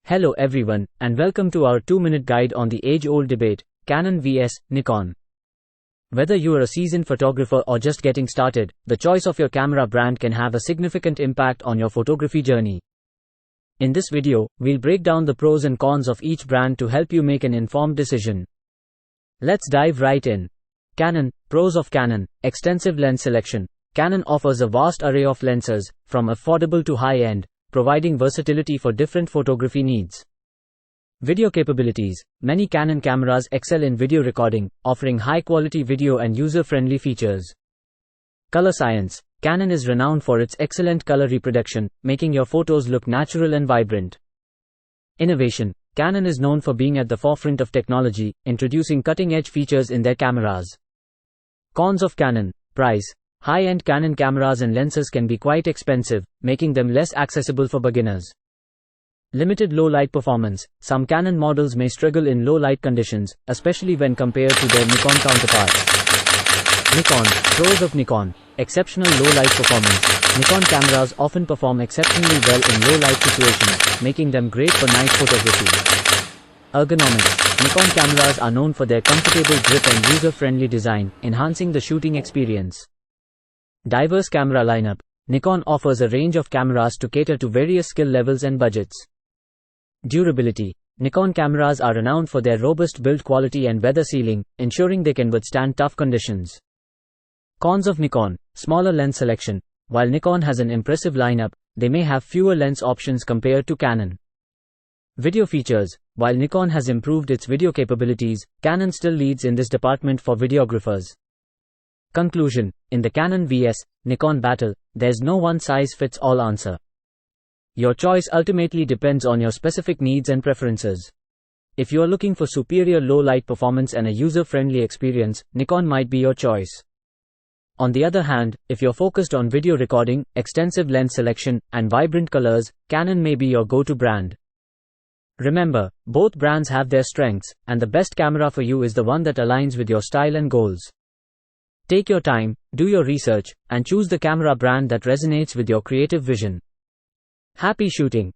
Hello everyone, and welcome to our 2-minute guide on the age-old debate, Canon vs Nikon. Whether you are a seasoned photographer or just getting started, the choice of your camera brand can have a significant impact on your photography journey. In this video, we'll break down the pros and cons of each brand to help you make an informed decision. Let's dive right in. Canon. Pros of Canon. Extensive lens selection. Canon offers a vast array of lenses, from affordable to high-end, providing versatility for different photography needs. Video capabilities. Many Canon cameras excel in video recording, offering high-quality video and user-friendly features. Color science. Canon is renowned for its excellent color reproduction, making your photos look natural and vibrant. Innovation. Canon is known for being at the forefront of technology, introducing cutting-edge features in their cameras. Cons of Canon. Price. High-end Canon cameras and lenses can be quite expensive, making them less accessible for beginners. Limited low-light performance. Some Canon models may struggle in low-light conditions, especially when compared to their Nikon counterparts. Nikon. Pros of Nikon. Exceptional low-light performance. Nikon cameras often perform exceptionally well in low-light situations, making them great for night photography. Ergonomics. Nikon cameras are known for their comfortable grip and user-friendly design, enhancing the shooting experience. Diverse camera lineup. Nikon offers a range of cameras to cater to various skill levels and budgets. Durability. Nikon cameras are renowned for their robust build quality and weather sealing, ensuring they can withstand tough conditions. Cons of Nikon. Smaller lens selection. While Nikon has an impressive lineup, they may have fewer lens options compared to Canon. Video features. While Nikon has improved its video capabilities, Canon still leads in this department for videographers. Conclusion. In the Canon vs Nikon battle, there's no one-size-fits-all answer. Your choice ultimately depends on your specific needs and preferences. If you are looking for superior low-light performance and a user-friendly experience, Nikon might be your choice. On the other hand, if you're focused on video recording, extensive lens selection, and vibrant colors, Canon may be your go-to brand. Remember, both brands have their strengths, and the best camera for you is the one that aligns with your style and goals. Take your time, do your research, and choose the camera brand that resonates with your creative vision. Happy shooting!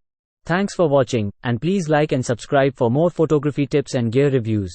Thanks for watching, and please like and subscribe for more photography tips and gear reviews.